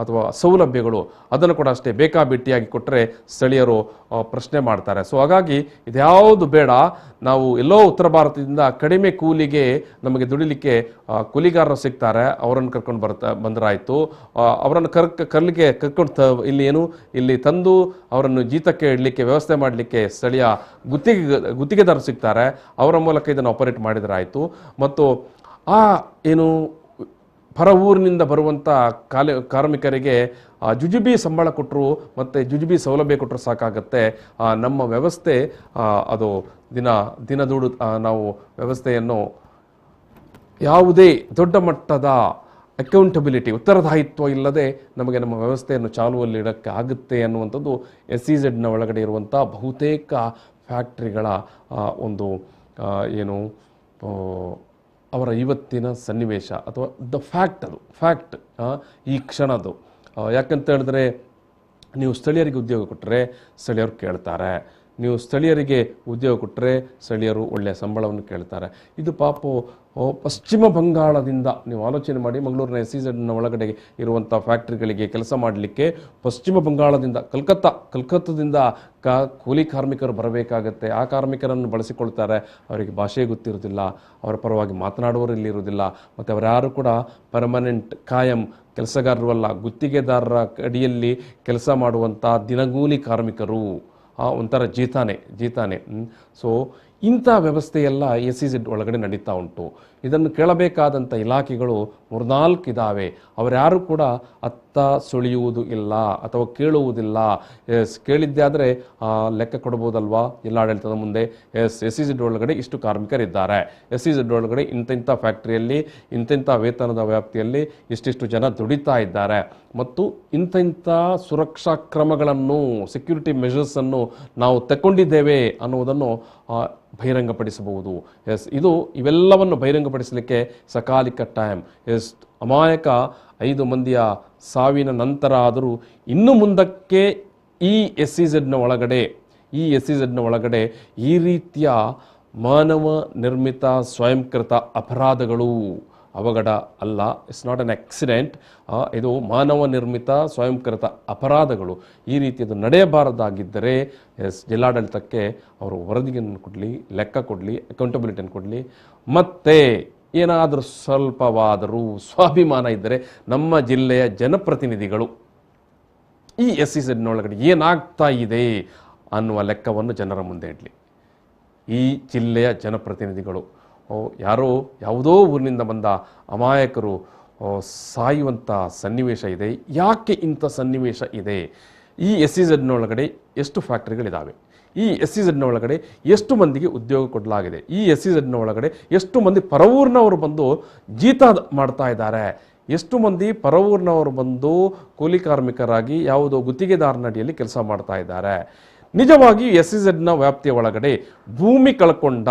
ಅಥವಾ ಸೌಲಭ್ಯಗಳು ಅದನ್ನು ಕೂಡ ಅಷ್ಟೇ ಬೇಕಾಬಿಟ್ಟಿಯಾಗಿ ಕೊಟ್ಟರೆ ಸ್ಥಳೀಯರು ಪ್ರಶ್ನೆ ಮಾಡ್ತಾರೆ. ಸೊ ಹಾಗಾಗಿ ಇದ್ಯಾವುದು ಬೇಡ, ನಾವು ಎಲ್ಲೋ ಉತ್ತರ ಭಾರತದಿಂದ ಕಡಿಮೆ ಕೂಲಿಗೆ ನಮಗೆ ದುಡಿಲಿಕ್ಕೆ ಕೂಲಿಗಾರರು ಸಿಗ್ತಾರೆ, ಅವರನ್ನು ಕರ್ಕೊಂಡು ಬಂದರಾಯಿತು. ಅವರನ್ನು ಇಲ್ಲಿ ತಂದು ಅವರನ್ನು ಜೀತಕ್ಕೆ ಇಡಲಿಕ್ಕೆ ವ್ಯವಸ್ಥೆ ಮಾಡಲಿಕ್ಕೆ ಸ್ಥಳೀಯ ಗುತ್ತಿಗೆದಾರರು ಸಿಗ್ತಾರೆ, ಅವರ ಮೂಲಕ ಇದನ್ನು ಆಪರೇಟ್ ಮಾಡಿದರಾಯಿತು. ಮತ್ತು ಹೊರ ಊರಿನಿಂದ ಬರುವಂಥ ಕಾರ್ಮಿಕರಿಗೆ ಜುಜುಬಿ ಸಂಬಳ ಕೊಟ್ಟರು ಮತ್ತು ಜುಜುಬಿ ಸೌಲಭ್ಯ ಕೊಟ್ಟರು ಸಾಕಾಗತ್ತೆ. ನಮ್ಮ ವ್ಯವಸ್ಥೆ ಅದು ದಿನದೂಡು ನಾವು ವ್ಯವಸ್ಥೆಯನ್ನು ಯಾವುದೇ ದೊಡ್ಡ ಮಟ್ಟದ ಅಕೌಂಟಬಿಲಿಟಿ, ಉತ್ತರದಾಯಿತ್ವ ಇಲ್ಲದೆ ನಮಗೆ ನಮ್ಮ ವ್ಯವಸ್ಥೆಯನ್ನು ಚಾಲುವಲ್ಲಿ ಇಡೋಕ್ಕೆ ಆಗುತ್ತೆ ಅನ್ನುವಂಥದ್ದು ಎಸ್ ಇ ಝೆಡ್ನ ಒಳಗಡೆ ಇರುವಂಥ ಬಹುತೇಕ ಫ್ಯಾಕ್ಟ್ರಿಗಳ ಒಂದು ಅವರ ಇವತ್ತಿನ ಸನ್ನಿವೇಶ ಅಥವಾ ಫ್ಯಾಕ್ಟ್ ಈ ಕ್ಷಣದ್ದು. ಯಾಕಂತ ಹೇಳಿದ್ರೆ ನೀವು ಸ್ಥಳೀಯರಿಗೆ ಉದ್ಯೋಗ ಕೊಟ್ಟರೆ ಸ್ಥಳೀಯರು ಕೇಳ್ತಾರೆ, ನೀವು ಸ್ಥಳೀಯರಿಗೆ ಉದ್ಯೋಗ ಕೊಟ್ಟರೆ ಸ್ಥಳೀಯರು ಒಳ್ಳೆಯ ಸಂಬಳವನ್ನು ಕೇಳ್ತಾರೆ. ಇದು ಪಶ್ಚಿಮ ಬಂಗಾಳದಿಂದ ನೀವು ಆಲೋಚನೆ ಮಾಡಿ, ಮಂಗಳೂರಿನ ಎಸ್ ಇ ಝೆಡ್ನ ಒಳಗಡೆ ಇರುವಂಥ ಫ್ಯಾಕ್ಟ್ರಿಗಳಿಗೆ ಕೆಲಸ ಮಾಡಲಿಕ್ಕೆ ಪಶ್ಚಿಮ ಬಂಗಾಳದಿಂದ ಕಲ್ಕತ್ತಾದಿಂದ ಕೂಲಿ ಕಾರ್ಮಿಕರು ಬರಬೇಕಾಗತ್ತೆ. ಆ ಕಾರ್ಮಿಕರನ್ನು ಬಳಸಿಕೊಳ್ತಾರೆ, ಅವರಿಗೆ ಭಾಷೆ ಗೊತ್ತಿರೋದಿಲ್ಲ, ಅವರ ಪರವಾಗಿ ಮಾತನಾಡುವವರು ಇಲ್ಲಿರೋದಿಲ್ಲ, ಮತ್ತು ಅವರ್ಯಾರು ಕೂಡ ಪರ್ಮನೆಂಟ್ ಕಾಯಂ ಕೆಲಸಗಾರರು ಅಲ್ಲ, ಗುತ್ತಿಗೆದಾರರ ಅಡಿಯಲ್ಲಿ ಕೆಲಸ ಮಾಡುವಂಥ ದಿನಗೂಲಿ ಕಾರ್ಮಿಕರು, ಒಂಥರ ಜೀತಾನೆ. ಸೊ ಇಂಥ ವ್ಯವಸ್ಥೆಯೆಲ್ಲ ಎಸ್ ಇ ಝೆಡ್ ಒಳಗಡೆ ನಡೀತಾ ಉಂಟು. ಇದನ್ನು ಕೇಳಬೇಕಾದಂಥ ಇಲಾಖೆಗಳು 3-4 ಇದ್ದಾವೆ. ಅವರ್ಯಾರು ಕೂಡ ಅತ್ತ ಸುಳಿಯುವುದು ಇಲ್ಲ ಅಥವಾ ಕೇಳುವುದಿಲ್ಲ. ಕೇಳಿದ್ದೆ ಆದರೆ ಲೆಕ್ಕ ಕೊಡ್ಬೋದಲ್ವಾ ಜಿಲ್ಲಾಡಳಿತದ ಮುಂದೆ. ಎಸ್ ಇ ಝೆಡ್ ಒಳಗಡೆ ಇಷ್ಟು ಕಾರ್ಮಿಕರಿದ್ದಾರೆ, ಎಸ್ ಇ ಝೆಡ್ ಒಳಗಡೆ ಇಂಥ ಫ್ಯಾಕ್ಟ್ರಿಯಲ್ಲಿ ಇಂಥ ವೇತನದ ವ್ಯಾಪ್ತಿಯಲ್ಲಿ ಇಷ್ಟಿಷ್ಟು ಜನ ದುಡಿತಾ ಇದ್ದಾರೆ ಮತ್ತು ಇಂಥ ಸುರಕ್ಷಾ ಕ್ರಮಗಳನ್ನು, ಸೆಕ್ಯೂರಿಟಿ ಮೆಷರ್ಸನ್ನು ನಾವು ತಗೊಂಡಿದ್ದೇವೆ ಅನ್ನುವುದನ್ನು ಬಹಿರಂಗಪಡಿಸಬಹುದು. ಇವೆಲ್ಲವನ್ನು ಬಹಿರಂಗಪಡಿಸಲಿಕ್ಕೆ ಸಕಾಲಿಕ ಟೈಮ್. ಅಮಾಯಕ 5 ಮಂದಿಯ ಸಾವಿನ ನಂತರ ಆದರೂ ಇನ್ನು ಮುಂದಕ್ಕೆ ಈ ಎಸ್ ಇ ಝೆಡ್ನ ಒಳಗಡೆ ಈ ರೀತಿಯ ಮಾನವ ನಿರ್ಮಿತ ಸ್ವಯಂಕೃತ ಅಪರಾಧಗಳು, ಅವಘಡ ಅಲ್ಲ, ಇಟ್ಸ್ ನಾಟ್ ಅನ್ ಆಕ್ಸಿಡೆಂಟ್, ಇದು ಮಾನವ ನಿರ್ಮಿತ ಸ್ವಯಂಕೃತ ಅಪರಾಧಗಳು. ಈ ರೀತಿಯದು ನಡೆಯಬಾರದಾಗಿದ್ದರೆ ಜಿಲ್ಲಾಡಳಿತಕ್ಕೆ ಅವರು ವರದಿಯನ್ನು ಕೊಡಲಿ, ಲೆಕ್ಕ ಕೊಡಲಿ, ಅಕೌಂಟಬಿಲಿಟಿಯನ್ನು ಕೊಡಲಿ. ಮತ್ತು ಏನಾದರೂ ಸ್ವಲ್ಪವಾದರೂ ಸ್ವಾಭಿಮಾನ ಇದ್ದರೆ ನಮ್ಮ ಜಿಲ್ಲೆಯ ಜನಪ್ರತಿನಿಧಿಗಳು ಈ ಎಸ್ ಇ ಝೆಡ್ನೊಳಗಡೆ ಏನಾಗ್ತಾ ಇದೆ ಅನ್ನುವ ಲೆಕ್ಕವನ್ನು ಜನರ ಮುಂದೆ ಇಡಲಿ. ಈ ಜಿಲ್ಲೆಯ ಜನಪ್ರತಿನಿಧಿಗಳು ಯಾವುದೋ ಊರಿನಿಂದ ಬಂದ ಅಮಾಯಕರು ಸಾಯುವಂಥ ಸನ್ನಿವೇಶ ಇದೆ. ಯಾಕೆ ಇಂಥ ಸನ್ನಿವೇಶ ಇದೆ? ಈ ಎಸ್ ಇ ಝೆಡ್ನೊಳಗಡೆ ಎಷ್ಟು ಫ್ಯಾಕ್ಟ್ರಿಗಳಿದ್ದಾವೆ? ಈ ಎಸ್ ಇ ಝೆಡ್ನ ಒಳಗಡೆ ಎಷ್ಟು ಮಂದಿಗೆ ಉದ್ಯೋಗ ಕೊಡಲಾಗಿದೆ? ಈ ಎಸ್ ಇ ಝೆಡ್ನ ಒಳಗಡೆ ಎಷ್ಟು ಮಂದಿ ಪರವೂರಿನವರು ಬಂದು ಜೀತ ಮಾಡ್ತಾ ಇದ್ದಾರೆ? ಎಷ್ಟು ಮಂದಿ ಪರವೂರಿನವರು ಬಂದು ಕೂಲಿ ಕಾರ್ಮಿಕರಾಗಿ ಯಾವುದೋ ಗುತ್ತಿಗೆದಾರನಡಿಯಲ್ಲಿ ಕೆಲಸ ಮಾಡ್ತಾ ಇದ್ದಾರೆ? ನಿಜವಾಗಿ ಎಸ್ ಇ ಝೆಡ್ನ ವ್ಯಾಪ್ತಿಯ ಒಳಗಡೆ ಭೂಮಿ ಕಳ್ಕೊಂಡ,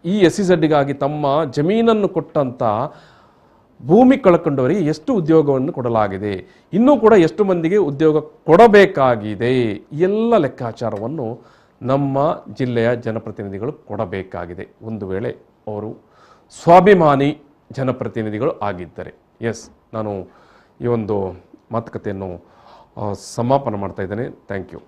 ಈ ಎಸ್ ಇ ಝೆಡ್ಗಾಗಿ ತಮ್ಮ ಜಮೀನನ್ನು ಕೊಟ್ಟಂಥ ಭೂಮಿ ಕಳ್ಕೊಂಡವರಿಗೆ ಎಷ್ಟು ಉದ್ಯೋಗವನ್ನು ಕೊಡಲಾಗಿದೆ? ಇನ್ನೂ ಕೂಡ ಎಷ್ಟು ಮಂದಿಗೆ ಉದ್ಯೋಗ ಕೊಡಬೇಕಾಗಿದೆ? ಎಲ್ಲ ಲೆಕ್ಕಾಚಾರವನ್ನು ನಮ್ಮ ಜಿಲ್ಲೆಯ ಜನಪ್ರತಿನಿಧಿಗಳು ಕೊಡಬೇಕಾಗಿದೆ, ಒಂದು ವೇಳೆ ಅವರು ಸ್ವಾಭಿಮಾನಿ ಜನಪ್ರತಿನಿಧಿಗಳು ಆಗಿದ್ದರೆ. ಎಸ್, ನಾನು ಈ ಒಂದು ಮಾತುಕತೆಯನ್ನು ಸಮಾಪನ ಮಾಡ್ತಾ ಇದ್ದೇನೆ. Thank you.